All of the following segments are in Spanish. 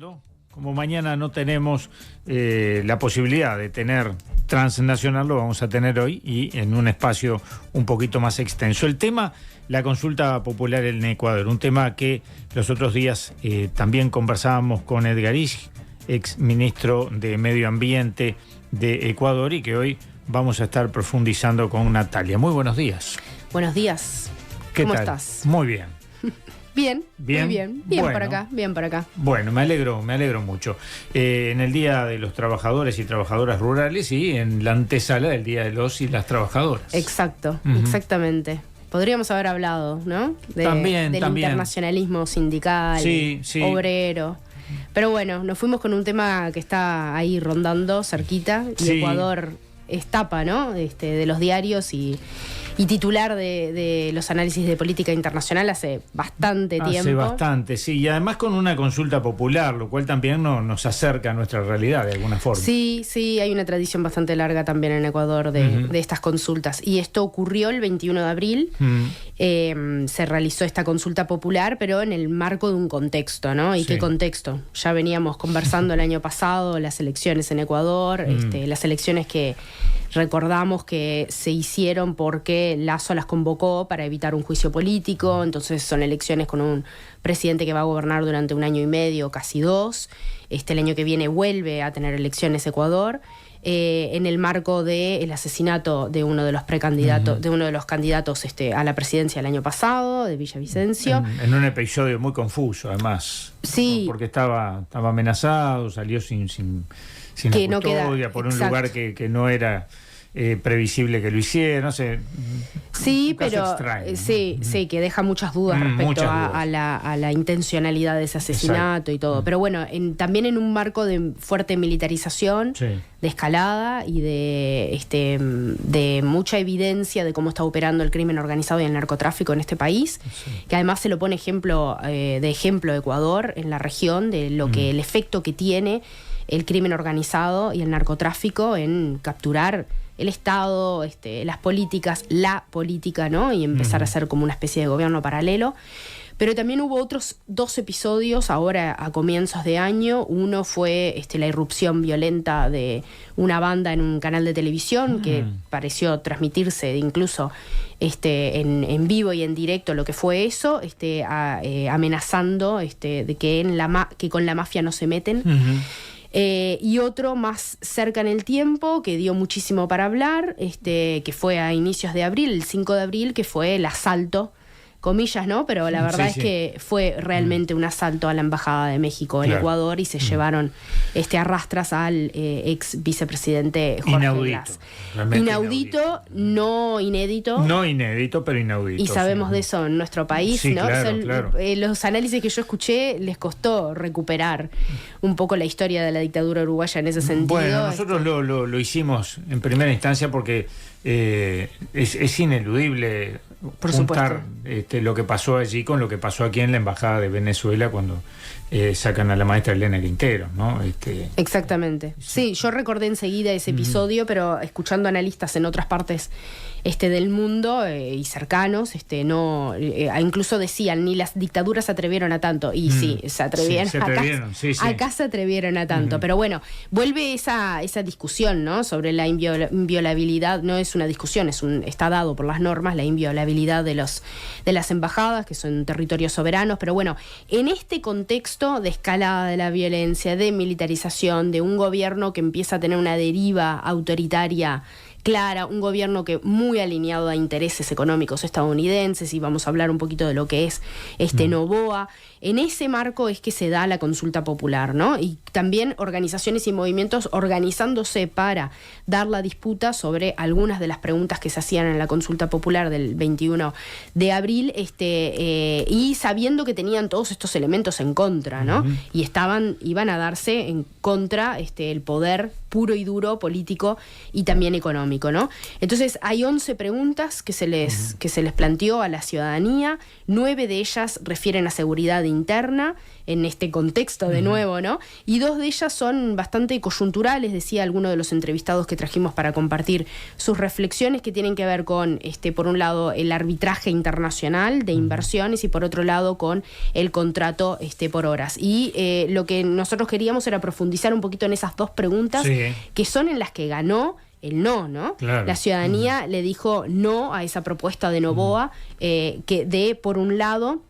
hablando, como mañana no tenemos la posibilidad de tener transnacional, lo vamos a tener hoy y en un espacio un poquito más extenso. El tema, la consulta popular en Ecuador, un tema que los otros días también conversábamos con Edgarish, ex ministro de Medio Ambiente de Ecuador, y que hoy vamos a estar profundizando con Natalia. Muy buenos días. Buenos días. ¿Cómo estás? Muy bien. Bien, bien, muy bien. Bien bueno, por acá, bien por acá. Bueno, me alegro mucho. En el Día de los Trabajadores y Trabajadoras Rurales y en la antesala del Día de los y las Trabajadoras. Exacto, exactamente. Podríamos haber hablado, ¿no? También. Del internacionalismo sindical, sí. obrero. Pero bueno, nos fuimos con un tema que está ahí rondando cerquita, y Sí. Ecuador es tapa, ¿no? De los diarios y titular de los análisis de política internacional hace bastante tiempo. Hace bastante, sí. Y además con una consulta popular, lo cual también nos acerca a nuestra realidad de alguna forma. Sí, hay una tradición bastante larga también en Ecuador de estas consultas. Y esto ocurrió el 21 de abril. Se realizó esta consulta popular, pero en el marco de un contexto, ¿no? ¿Y Sí. qué contexto? Ya veníamos conversando el año pasado las elecciones en Ecuador, las elecciones que recordamos que se hicieron porque Lasso las convocó para evitar un juicio político. Entonces son elecciones con un presidente que va a gobernar durante 1 año y medio, casi 2. El año que viene vuelve a tener elecciones Ecuador, en el marco del asesinato de uno de los precandidatos, de uno de los candidatos a la presidencia el año pasado, de Villavicencio. En un episodio muy confuso, además. Sí. Porque estaba amenazado, salió sin que la no custodia, queda, por un exacto. lugar que no era previsible que lo hiciera, no sé. Sí, un caso pero extraño, sí, que deja muchas dudas respecto muchas dudas. a la intencionalidad de ese asesinato. Exacto. Y todo. Pero bueno, también en un marco de fuerte militarización, Sí. de escalada y de mucha evidencia de cómo está operando el crimen organizado y el narcotráfico en este país, Sí. que además se lo pone de ejemplo Ecuador en la región, de lo que el efecto que tiene el crimen organizado y el narcotráfico en capturar el Estado, las políticas, la política, ¿no? Y empezar a hacer como una especie de gobierno paralelo. Pero también hubo otros 2 episodios ahora a comienzos de año. Uno fue la irrupción violenta de una banda en un canal de televisión que pareció transmitirse incluso en vivo y en directo lo que fue eso, amenazando de que con la mafia no se meten. Y otro más cerca en el tiempo, que dio muchísimo para hablar, que fue a inicios de abril, el 5 de abril, que fue el asalto, comillas, ¿no? Pero la verdad es que fue realmente un asalto a la Embajada de México en Ecuador, y se llevaron arrastras al ex vicepresidente Jorge Glass. Inaudito, no inédito. No inédito, pero inaudito. Y sabemos de eso en nuestro país, sí, ¿no? Claro. Los análisis que yo escuché les costó recuperar un poco la historia de la dictadura uruguaya en ese sentido. Bueno, nosotros lo hicimos en primera instancia porque es ineludible juntar lo que pasó allí con lo que pasó aquí en la Embajada de Venezuela cuando sacan a la maestra Elena Quintero, ¿no? Exactamente. Sí, yo recordé enseguida ese episodio, pero escuchando analistas en otras partes del mundo y cercanos, incluso decían, ni las dictaduras se atrevieron a tanto. Y sí, se atrevieron. Acá se atrevieron a tanto. Pero bueno, vuelve esa discusión, ¿no? Sobre la inviolabilidad. No es una discusión, está dado por las normas la inviolabilidad de las embajadas, que son territorios soberanos. Pero bueno, en este contexto de escalada de la violencia, de militarización, de un gobierno que empieza a tener una deriva autoritaria clara, un gobierno que muy alineado a intereses económicos estadounidenses, y vamos a hablar un poquito de lo que es Noboa. En ese marco es que se da la consulta popular, ¿no? Y también organizaciones y movimientos organizándose para dar la disputa sobre algunas de las preguntas que se hacían en la consulta popular del 21 de abril, y sabiendo que tenían todos estos elementos en contra, ¿no? Y iban a darse en contra el poder puro y duro político y también económico, ¿no? Entonces hay 11 preguntas que se les planteó a la ciudadanía, 9 de ellas refieren a seguridad interna, en este contexto de nuevo, ¿no? Y 2 de ellas son bastante coyunturales, decía alguno de los entrevistados que trajimos para compartir sus reflexiones, que tienen que ver con, por un lado, el arbitraje internacional de inversiones y por otro lado con el contrato por horas. Y lo que nosotros queríamos era profundizar un poquito en esas 2 preguntas, que son en las que ganó el no, ¿no? Claro. La ciudadanía le dijo no a esa propuesta de Noboa, por un lado,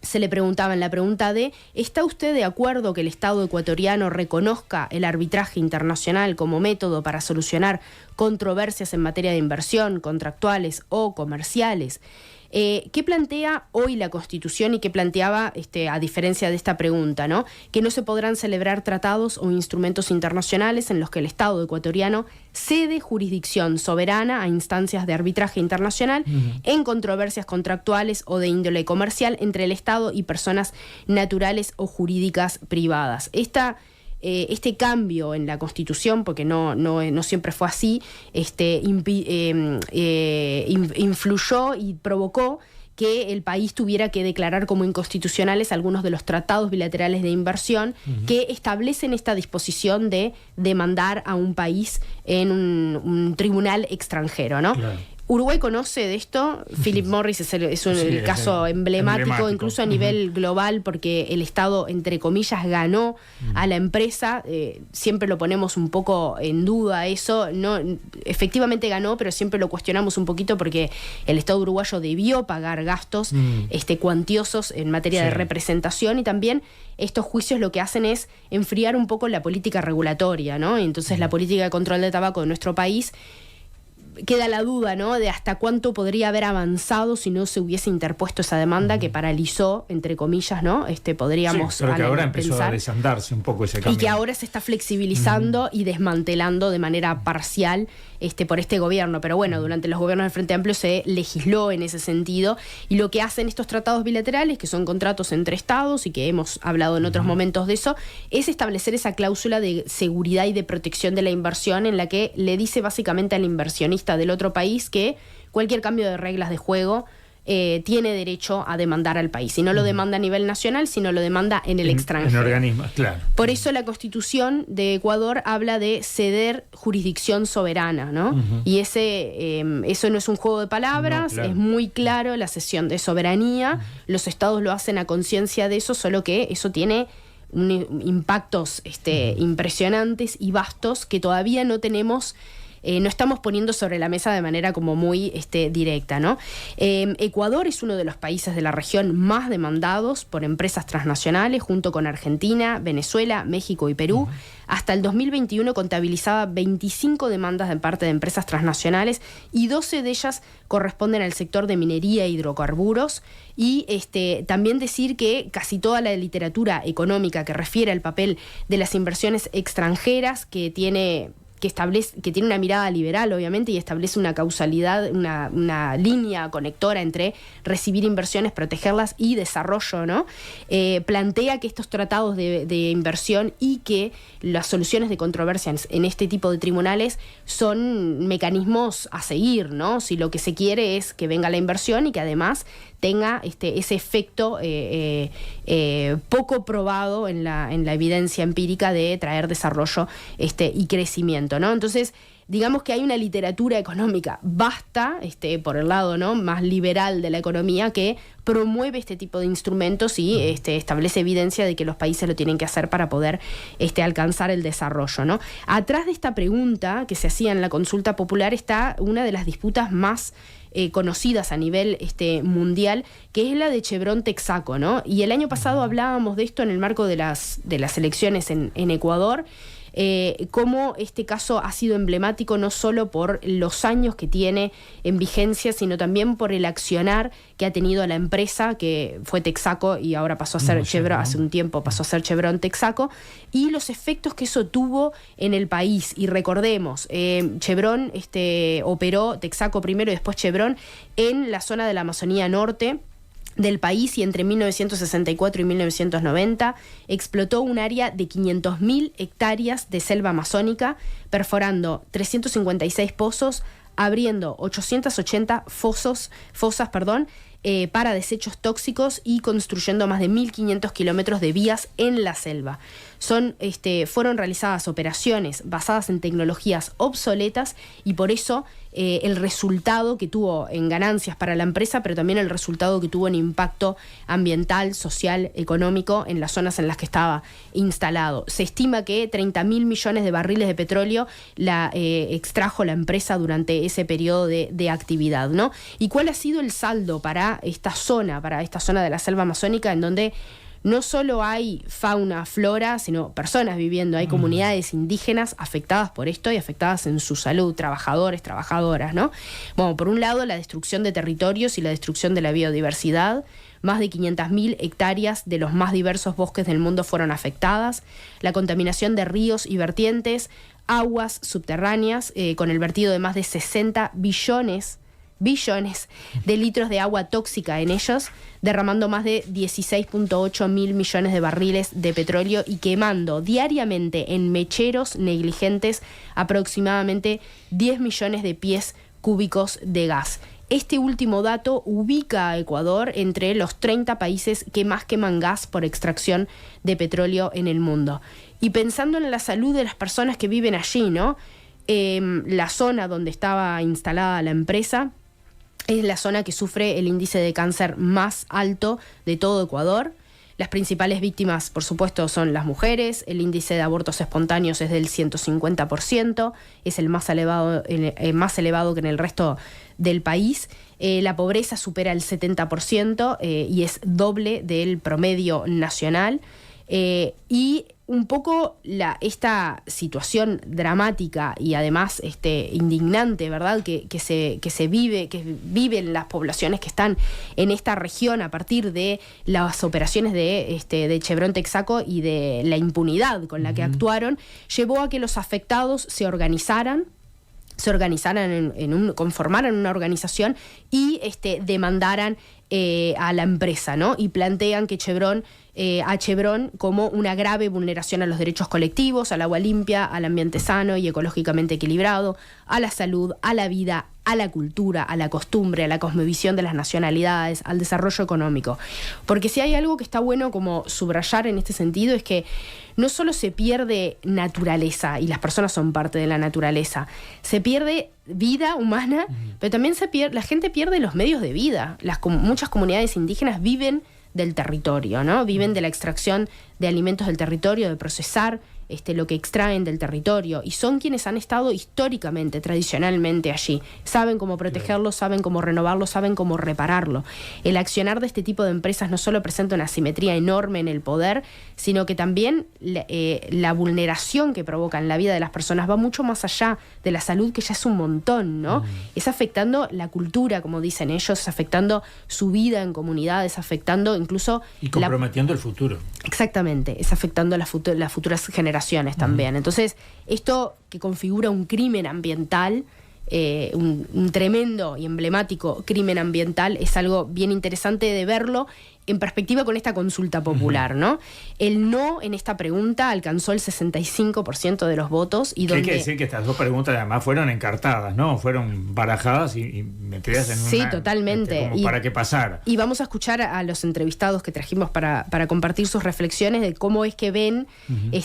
se le preguntaba en la pregunta de ¿está usted de acuerdo que el Estado ecuatoriano reconozca el arbitraje internacional como método para solucionar controversias en materia de inversión, contractuales o comerciales? ¿Qué plantea hoy la Constitución y qué planteaba, a diferencia de esta pregunta, ¿no? Que no se podrán celebrar tratados o instrumentos internacionales en los que el Estado ecuatoriano cede jurisdicción soberana a instancias de arbitraje internacional en controversias contractuales o de índole comercial entre el Estado y personas naturales o jurídicas privadas. Este cambio en la Constitución, porque no siempre fue así, influyó y provocó que el país tuviera que declarar como inconstitucionales algunos de los tratados bilaterales de inversión que establecen esta disposición de demandar a un país en un tribunal extranjero, ¿no? Claro. Uruguay conoce de esto. Philip Morris es el caso emblemático, incluso a nivel global, porque el Estado, entre comillas, ganó a la empresa. Siempre lo ponemos un poco en duda eso. No, efectivamente ganó, pero siempre lo cuestionamos un poquito porque el Estado uruguayo debió pagar gastos cuantiosos en materia de representación, y también estos juicios lo que hacen es enfriar un poco la política regulatoria, ¿no? Entonces la política de control de tabaco de nuestro país, queda la duda, ¿no?, de hasta cuánto podría haber avanzado si no se hubiese interpuesto esa demanda que paralizó, entre comillas, ¿no? Podríamos pero que ahora empezó a desandarse un poco ese camino. Y que ahora se está flexibilizando y desmantelando de manera parcial por este gobierno. Pero bueno, durante los gobiernos del Frente Amplio se legisló en ese sentido, y lo que hacen estos tratados bilaterales, que son contratos entre estados y que hemos hablado en otros momentos de eso, es establecer esa cláusula de seguridad y de protección de la inversión, en la que le dice básicamente al inversionista del otro país que cualquier cambio de reglas de juego tiene derecho a demandar al país. Y no lo demanda a nivel nacional, sino lo demanda en el extranjero. En organismos, claro. Por eso la Constitución de Ecuador habla de ceder jurisdicción soberana, ¿no? Y eso no es un juego de palabras, es muy claro la cesión de soberanía. Los estados lo hacen a conciencia de eso, solo que eso tiene impactos impresionantes y vastos que todavía no tenemos. No estamos poniendo sobre la mesa de manera como muy directa, ¿no? Ecuador es uno de los países de la región más demandados por empresas transnacionales, junto con Argentina, Venezuela, México y Perú. Hasta el 2021 contabilizaba 25 demandas de parte de empresas transnacionales, y 12 de ellas corresponden al sector de minería e hidrocarburos. Y también decir que casi toda la literatura económica que refiere al papel de las inversiones extranjeras, que tiene una mirada liberal, obviamente, y establece una causalidad, una línea conectora entre recibir inversiones, protegerlas y desarrollo, ¿no? Plantea que estos tratados de inversión y que las soluciones de controversias en este tipo de tribunales son mecanismos a seguir, ¿no? Si lo que se quiere es que venga la inversión y que además tenga ese efecto poco probado en la evidencia empírica de traer desarrollo y crecimiento, ¿no? Entonces, digamos que hay una literatura económica vasta, por el lado, ¿no?, más liberal de la economía, que promueve este tipo de instrumentos y establece evidencia de que los países lo tienen que hacer para poder alcanzar el desarrollo, ¿no? Atrás de esta pregunta que se hacía en la consulta popular está una de las disputas más conocidas a nivel mundial, que es la de Chevron Texaco, ¿no? Y el año pasado hablábamos de esto en el marco de las elecciones en Ecuador. Cómo este caso ha sido emblemático no solo por los años que tiene en vigencia, sino también por el accionar que ha tenido la empresa, que fue Texaco y ahora pasó a ser Chevron, hace un tiempo pasó a ser Chevron Texaco, y los efectos que eso tuvo en el país. Y recordemos, Chevron operó, Texaco primero y después Chevron, en la zona de la Amazonía Norte, del país y entre 1964 y 1990 explotó un área de 500.000 hectáreas de selva amazónica, perforando 356 pozos, abriendo 880 fosas, para desechos tóxicos y construyendo más de 1.500 kilómetros de vías en la selva. Fueron realizadas operaciones basadas en tecnologías obsoletas y por eso el resultado que tuvo en ganancias para la empresa, pero también el resultado que tuvo en impacto ambiental, social, económico en las zonas en las que estaba instalado. Se estima que 30.000 millones de barriles de petróleo extrajo la empresa durante ese periodo de actividad, ¿no? ¿Y cuál ha sido el saldo para esta zona de la selva amazónica, en donde no solo hay fauna, flora, sino personas viviendo? Hay comunidades indígenas afectadas por esto y afectadas en su salud, trabajadores, trabajadoras, ¿no? Bueno, por un lado, la destrucción de territorios y la destrucción de la biodiversidad. Más de 500.000 hectáreas de los más diversos bosques del mundo fueron afectadas. La contaminación de ríos y vertientes, aguas subterráneas, con el vertido de más de 60 billones de litros de agua tóxica en ellos, derramando más de 16.8 mil millones de barriles de petróleo y quemando diariamente en mecheros negligentes aproximadamente 10 millones de pies cúbicos de gas. Este último dato ubica a Ecuador entre los 30 países que más queman gas por extracción de petróleo en el mundo. Y pensando en la salud de las personas que viven allí, ¿no? La zona donde estaba instalada la empresa es la zona que sufre el índice de cáncer más alto de todo Ecuador. Las principales víctimas, por supuesto, son las mujeres. El índice de abortos espontáneos es del 150%, es el más elevado que en el resto del país. La pobreza supera el 70% y es doble del promedio nacional. Y un poco esta situación dramática y además indignante, ¿verdad?, que viven las poblaciones que están en esta región a partir de las operaciones de Chevron Texaco y de la impunidad con la que actuaron, llevó a que los afectados se organizaran, conformaran una organización y demandaran a la empresa, ¿no? Y plantean que a Chevron como una grave vulneración a los derechos colectivos, al agua limpia, al ambiente sano y ecológicamente equilibrado, a la salud, a la vida, a la cultura, a la costumbre, a la cosmovisión de las nacionalidades, al desarrollo económico. Porque si hay algo que está bueno como subrayar en este sentido es que no solo se pierde naturaleza, y las personas son parte de la naturaleza, se pierde vida humana, pero también la gente pierde los medios de vida. Muchas comunidades indígenas viven del territorio, ¿no? Viven de la extracción de alimentos del territorio, de procesar lo que extraen del territorio, y son quienes han estado históricamente, tradicionalmente allí. Saben cómo protegerlo, saben cómo renovarlo, saben cómo repararlo. El accionar de este tipo de empresas no solo presenta una asimetría enorme en el poder, sino que también la vulneración que provoca en la vida de las personas va mucho más allá de la salud, que ya es un montón, ¿no? Es afectando la cultura, como dicen ellos, es afectando su vida en comunidades, afectando incluso... Y comprometiendo el futuro. Exactamente, es afectando las futuras generaciones también. Entonces, esto que configura un crimen ambiental, un tremendo y emblemático crimen ambiental, es algo bien interesante de verlo en perspectiva con esta consulta popular, ¿no? El no en esta pregunta alcanzó el 65% de los votos. Y hay que decir que estas dos preguntas además fueron encartadas, ¿no? Fueron barajadas y metidas en una... Sí, totalmente. Como para que pasara. Y vamos a escuchar a los entrevistados que trajimos para compartir sus reflexiones de cómo es que ven,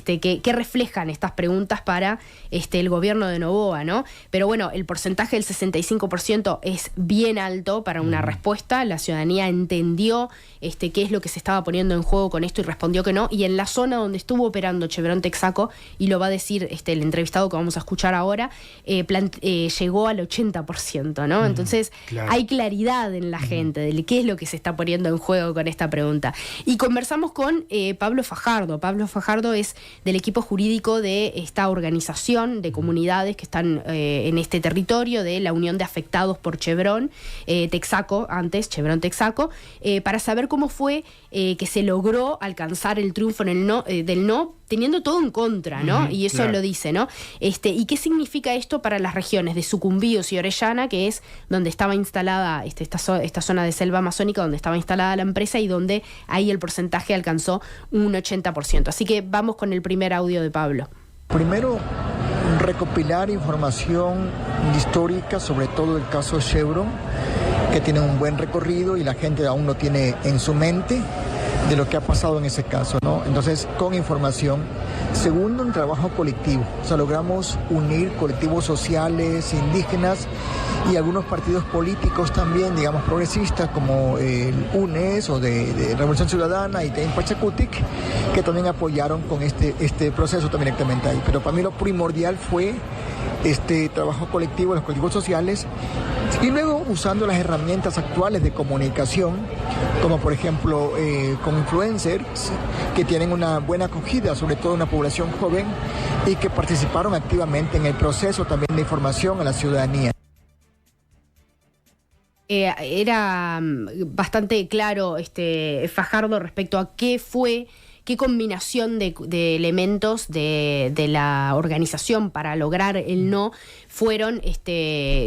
qué reflejan estas preguntas para el gobierno de Noboa, ¿no? Pero bueno, el porcentaje del 65% es bien alto para una respuesta. La ciudadanía entendió qué es lo que se estaba poniendo en juego con esto y respondió que no. Y en la zona donde estuvo operando Chevron Texaco, y lo va a decir el entrevistado que vamos a escuchar ahora, llegó al 80%, ¿no? Entonces, claro, hay claridad en la gente de qué es lo que se está poniendo en juego con esta pregunta. Y conversamos con Pablo Fajardo. Pablo Fajardo es del equipo jurídico de esta organización de comunidades que están en este territorio, de la Unión de Afectados por Chevron Texaco, antes Chevron Texaco, para saber cómo cómo fue que se logró alcanzar el triunfo en el no, del no, teniendo todo en contra, ¿no? Y eso lo dice, ¿no? ¿Y qué significa esto para las regiones de Sucumbíos y Orellana, que es donde estaba instalada esta zona de selva amazónica, donde estaba instalada la empresa y donde ahí el porcentaje alcanzó un 80%? Así que vamos con el primer audio de Pablo. Primero, recopilar información histórica, sobre todo el caso Chevron, que tiene un buen recorrido y la gente aún no tiene en su mente de lo que ha pasado en ese caso, ¿no? Entonces, con información. Segundo, un trabajo colectivo. O sea, logramos unir colectivos sociales, indígenas y algunos partidos políticos también, digamos, progresistas, como el UNES o de Revolución Ciudadana y también Pachacutic, que también apoyaron con este proceso también directamente ahí. Pero para mí lo primordial fue este trabajo colectivo, los colectivos sociales, y luego usando las herramientas actuales de comunicación, como por ejemplo con influencers que tienen una buena acogida, sobre todo una población joven, y que participaron activamente en el proceso también de información a la ciudadanía. Era bastante claro Fajardo respecto a qué combinación de elementos de la organización para lograr el no fueron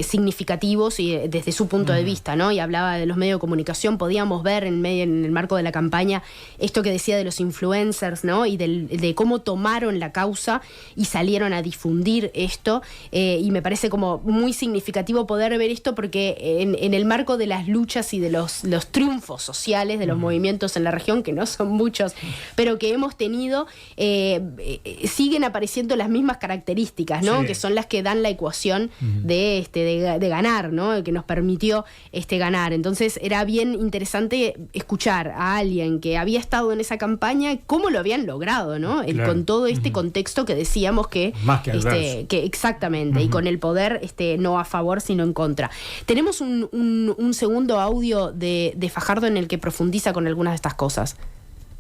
significativos y desde su punto de vista, ¿no? Y hablaba de los medios de comunicación, podíamos ver en el marco de la campaña esto que decía de los influencers, ¿no? Y de cómo tomaron la causa y salieron a difundir esto, y me parece como muy significativo poder ver esto porque en el marco de las luchas y de los triunfos sociales de los movimientos en la región, que no son muchos, pero que hemos tenido, siguen apareciendo las mismas características, ¿no? Sí. Que son las que dan la ecuación de ganar, ¿no? Que nos permitió ganar. Entonces era bien interesante escuchar a alguien que había estado en esa campaña, cómo lo habían logrado, ¿no? Claro. Con todo este contexto que decíamos que más que exactamente, y con el poder no a favor sino en contra. Tenemos un segundo audio de Fajardo en el que profundiza con algunas de estas cosas.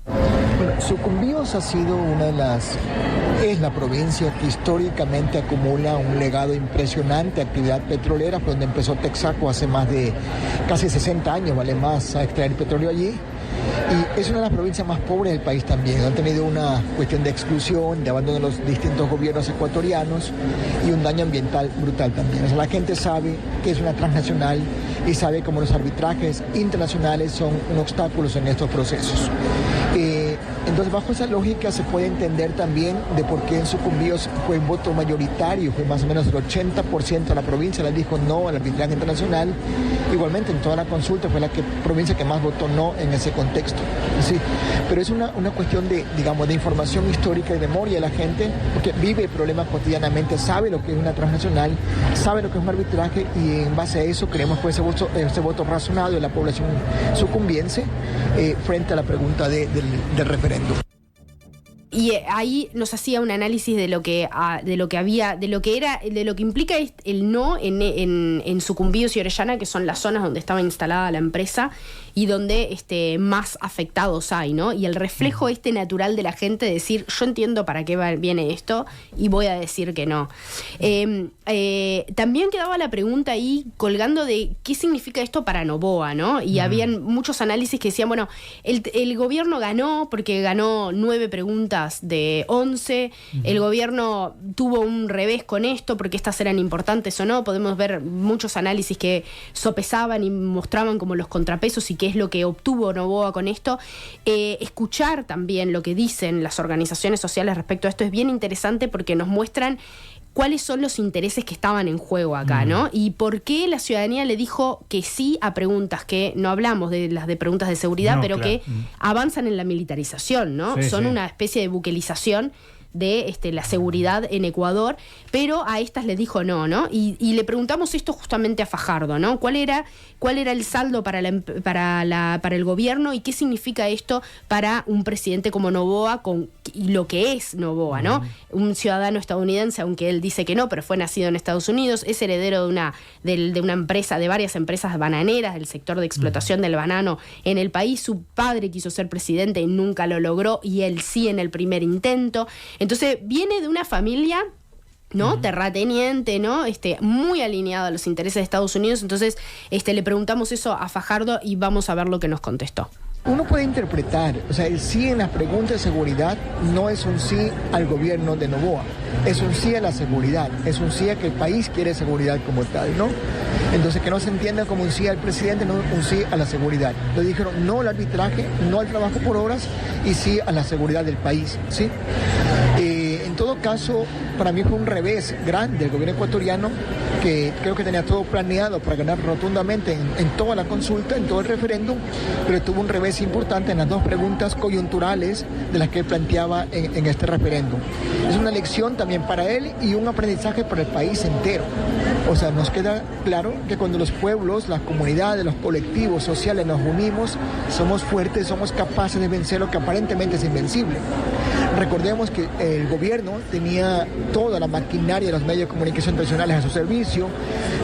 Bueno, Sucumbíos ha sido es la provincia que históricamente acumula un legado impresionante de actividad petrolera, donde empezó Texaco hace más de casi 60 años, vale más, a extraer petróleo allí. Y es una de las provincias más pobres del país también. Han tenido una cuestión de exclusión, de abandono de los distintos gobiernos ecuatorianos y un daño ambiental brutal también. O sea, la gente sabe que es una transnacional y sabe cómo los arbitrajes internacionales son un obstáculo en estos procesos. Entonces, bajo esa lógica se puede entender también de por qué en Sucumbíos fue un voto mayoritario, fue más o menos el 80% de la provincia le dijo no al arbitraje internacional. Igualmente, en toda la consulta fue la provincia que más votó no en ese contexto. Sí, pero es una cuestión de información histórica y de memoria de la gente, porque vive el problema cotidianamente, sabe lo que es una transnacional, sabe lo que es un arbitraje, y en base a eso creemos que ese voto razonado de la población sucumbiense frente a la pregunta del referéndum. Y ahí nos hacía un análisis de lo que implica el no en Sucumbíos y Orellana, que son las zonas donde estaba instalada la empresa y donde más afectados hay, ¿no? Y el reflejo natural de la gente de decir, yo entiendo para qué viene esto y voy a decir que no. También quedaba la pregunta ahí colgando de qué significa esto para Noboa, ¿no? Y habían muchos análisis que decían, bueno, el gobierno ganó porque ganó 9 preguntas de 11, el gobierno tuvo un revés con esto porque estas eran importantes o no. Podemos ver muchos análisis que sopesaban y mostraban como los contrapesos y qué es lo que obtuvo Noboa con esto. Escuchar también lo que dicen las organizaciones sociales respecto a esto es bien interesante porque nos muestran cuáles son los intereses que estaban en juego acá, ¿no? Y por qué la ciudadanía le dijo que sí a preguntas que no hablamos de las de preguntas de seguridad, pero claro, que avanzan en la militarización, ¿no? Sí, son sí. una especie de buquelización de la seguridad en Ecuador, pero a estas les dijo no, ¿no? Y le preguntamos esto justamente a Fajardo, ¿no? ¿Cuál era el saldo para el gobierno y qué significa esto para un presidente como Noboa y lo que es Noboa, ¿no? Un ciudadano estadounidense, aunque él dice que no, pero fue nacido en Estados Unidos, es heredero de una empresa, de varias empresas bananeras, del sector de explotación del banano en el país. Su padre quiso ser presidente y nunca lo logró, y él sí en el primer intento. Entonces viene de una familia, ¿no? Terrateniente, ¿no? Muy alineado a los intereses de Estados Unidos. Entonces le preguntamos eso a Fajardo y vamos a ver lo que nos contestó. Uno puede interpretar, o sea, el sí en las preguntas de seguridad no es un sí al gobierno de Noboa, es un sí a la seguridad, es un sí a que el país quiere seguridad como tal, ¿no? Entonces que no se entienda como un sí al presidente, no un sí a la seguridad. Le dijeron no al arbitraje, no al trabajo por horas y sí a la seguridad del país, ¿sí? En todo caso, para mí fue un revés grande del gobierno ecuatoriano, que creo que tenía todo planeado para ganar rotundamente en toda la consulta, en todo el referéndum, pero tuvo un revés importante en las dos preguntas coyunturales de las que él planteaba en este referéndum. Es una lección también para él y un aprendizaje para el país entero. O sea, nos queda claro que cuando los pueblos, las comunidades, los colectivos sociales nos unimos, somos fuertes, somos capaces de vencer lo que aparentemente es invencible. Recordemos que el gobierno tenía toda la maquinaria de los medios de comunicación tradicionales a su servicio,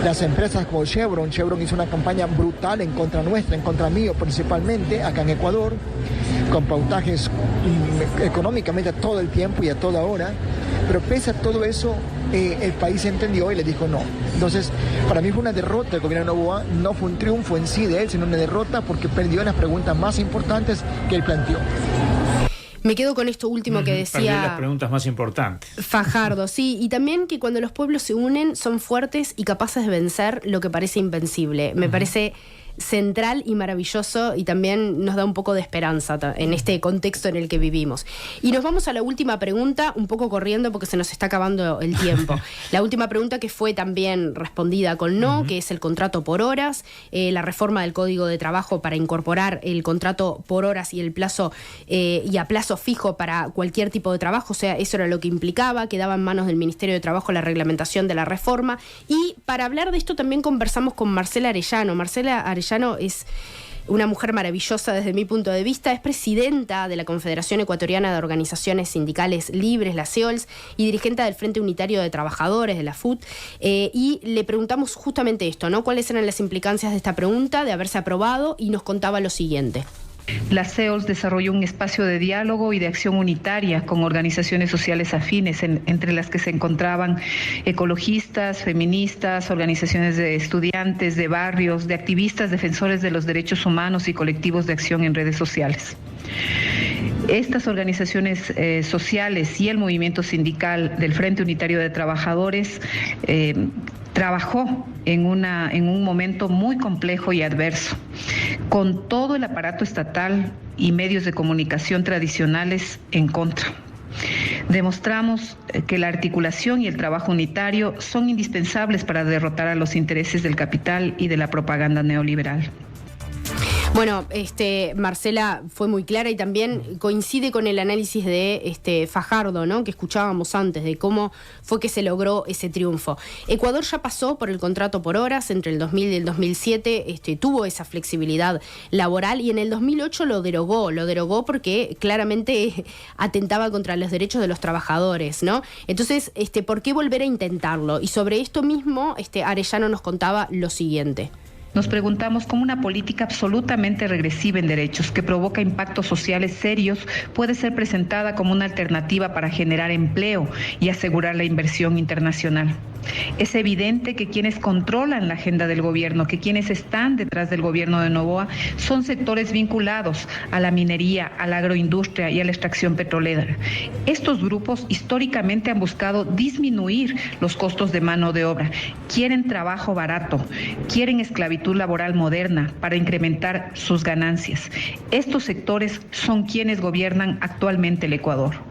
las empresas como Chevron hizo una campaña brutal en contra nuestra, en contra mío principalmente, acá en Ecuador, con pautajes económicamente todo el tiempo y a toda hora, pero pese a todo eso, el país entendió y le dijo no. Entonces, para mí fue una derrota del gobierno de Noboa, no fue un triunfo en sí de él, sino una derrota porque perdió en las preguntas más importantes que él planteó. Me quedo con esto último que decía las preguntas más importantes. Fajardo, sí, y también que cuando los pueblos se unen son fuertes y capaces de vencer lo que parece invencible. Me parece central y maravilloso y también nos da un poco de esperanza en este contexto en el que vivimos. Y nos vamos a la última pregunta, un poco corriendo porque se nos está acabando el tiempo. La última pregunta que fue también respondida con no, que es el contrato por horas, la reforma del Código de Trabajo para incorporar el contrato por horas y el plazo y a plazo fijo para cualquier tipo de trabajo, o sea, eso era lo que implicaba, quedaba en manos del Ministerio de Trabajo la reglamentación de la reforma. Y para hablar de esto también conversamos con Marcela Arellano. Marcela Arellano es una mujer maravillosa desde mi punto de vista, es presidenta de la Confederación Ecuatoriana de Organizaciones Sindicales Libres, la CEOLS, y dirigente del Frente Unitario de Trabajadores, de la FUT, y le preguntamos justamente esto, ¿no? ¿Cuáles eran las implicancias de esta pregunta, de haberse aprobado? Y nos contaba lo siguiente. La CEOLS desarrolló un espacio de diálogo y de acción unitaria con organizaciones sociales afines, entre las que se encontraban ecologistas, feministas, organizaciones de estudiantes, de barrios, de activistas, defensores de los derechos humanos y colectivos de acción en redes sociales. Estas organizaciones sociales y el movimiento sindical del Frente Unitario de Trabajadores trabajó en un momento muy complejo y adverso, con todo el aparato estatal y medios de comunicación tradicionales en contra. Demostramos que la articulación y el trabajo unitario son indispensables para derrotar a los intereses del capital y de la propaganda neoliberal. Bueno, Marcela fue muy clara y también coincide con el análisis de Fajardo, ¿no? Que escuchábamos antes, de cómo fue que se logró ese triunfo. Ecuador ya pasó por el contrato por horas entre el 2000 y el 2007, tuvo esa flexibilidad laboral y en el 2008 lo derogó porque claramente atentaba contra los derechos de los trabajadores, ¿no? Entonces, ¿por qué volver a intentarlo? Y sobre esto mismo, Arellano nos contaba lo siguiente. Nos preguntamos cómo una política absolutamente regresiva en derechos que provoca impactos sociales serios puede ser presentada como una alternativa para generar empleo y asegurar la inversión internacional. Es evidente que quienes controlan la agenda del gobierno, que quienes están detrás del gobierno de Noboa, son sectores vinculados a la minería, a la agroindustria y a la extracción petrolera. Estos grupos históricamente han buscado disminuir los costos de mano de obra, quieren trabajo barato, quieren esclavitud laboral moderna para incrementar sus ganancias. Estos sectores son quienes gobiernan actualmente el Ecuador.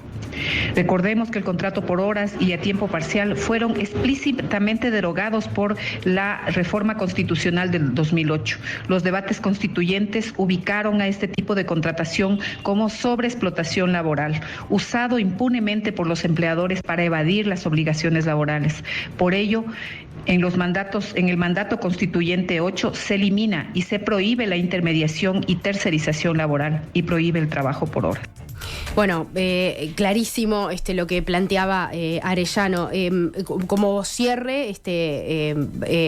Recordemos que el contrato por horas y a tiempo parcial fueron explícitamente derogados por la reforma constitucional del 2008. Los debates constituyentes ubicaron a este tipo de contratación como sobreexplotación laboral, usado impunemente por los empleadores para evadir las obligaciones laborales. Por ello, en el mandato constituyente 8 se elimina y se prohíbe la intermediación y tercerización laboral y prohíbe el trabajo por hora. Bueno, clarísimo lo que planteaba Arellano. Como cierre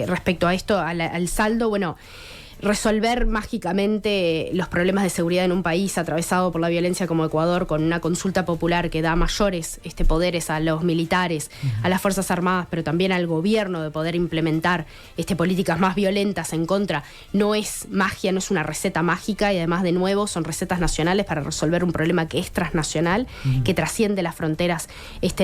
respecto a esto, al saldo, bueno, resolver mágicamente los problemas de seguridad en un país atravesado por la violencia como Ecuador, con una consulta popular que da mayores poderes a los militares, a las Fuerzas Armadas, pero también al gobierno de poder implementar políticas más violentas en contra, no es magia, no es una receta mágica, y además, de nuevo, son recetas nacionales para resolver un problema que es transnacional, que trasciende las fronteras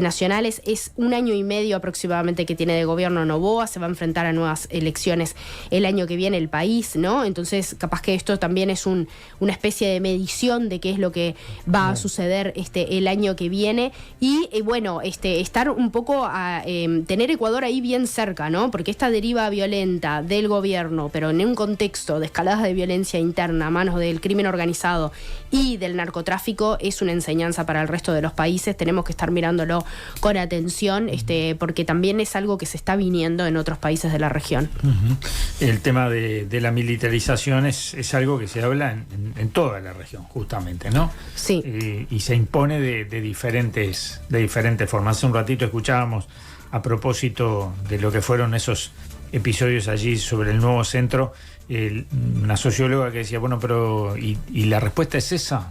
nacionales. Es 1 año y medio aproximadamente que tiene de gobierno Noboa, se va a enfrentar a nuevas elecciones el año que viene el país, ¿no? Entonces, capaz que esto también es una especie de medición de qué es lo que va a suceder el año que viene. Y bueno, estar un poco a tener Ecuador ahí bien cerca, ¿no? Porque esta deriva violenta del gobierno, pero en un contexto de escaladas de violencia interna a manos del crimen organizado y del narcotráfico, es una enseñanza para el resto de los países. Tenemos que estar mirándolo con atención, porque también es algo que se está viniendo en otros países de la región. El tema de la militarización es algo que se habla en toda la región, justamente, ¿no? Sí. Y se impone de diferentes formas. Hace un ratito escuchábamos, a propósito de lo que fueron esos episodios allí sobre el nuevo centro, una socióloga que decía, bueno, pero ¿y la respuesta es esa?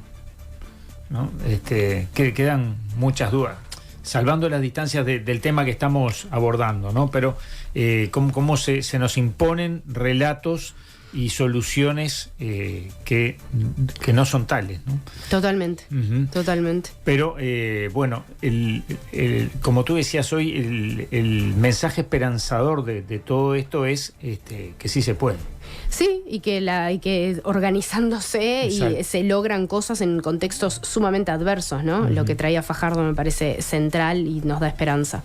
¿No? Que quedan muchas dudas, salvando las distancias del tema que estamos abordando, ¿no? Pero cómo se nos imponen relatos y soluciones que no son tales, ¿no? Totalmente, totalmente. Pero bueno, como tú decías hoy, el mensaje esperanzador de todo esto es que sí se puede. Sí, y que organizándose y se logran cosas en contextos sumamente adversos, ¿no? Lo que traía Fajardo me parece central y nos da esperanza.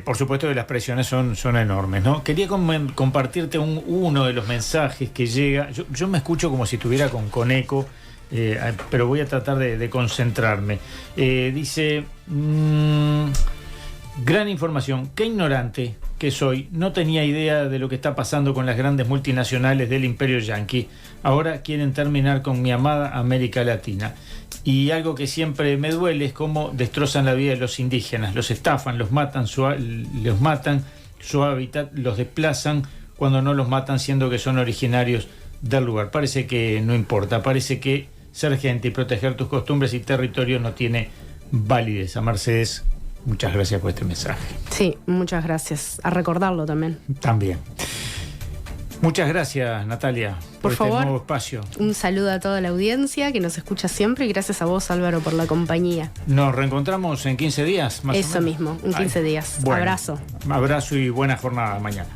Por supuesto que las presiones son enormes, ¿no? Quería compartirte uno de los mensajes que llega. Yo me escucho como si estuviera con eco, pero voy a tratar de concentrarme. Dice... gran información, qué ignorante que soy, no tenía idea de lo que está pasando con las grandes multinacionales del imperio yanqui. Ahora quieren terminar con mi amada América Latina. Y algo que siempre me duele es cómo destrozan la vida de los indígenas, los estafan, los matan, su hábitat, los desplazan cuando no los matan, siendo que son originarios del lugar. Parece que no importa, parece que ser gente y proteger tus costumbres y territorio no tiene validez. A Mercedes, muchas gracias por este mensaje. Sí, muchas gracias. A recordarlo también. También. Muchas gracias, Natalia, por favor, este nuevo espacio. Un saludo a toda la audiencia que nos escucha siempre, y gracias a vos, Álvaro, por la compañía. Nos reencontramos en 15 días, más o menos. Eso mismo, en 15 días. Bueno, abrazo. Abrazo y buena jornada mañana.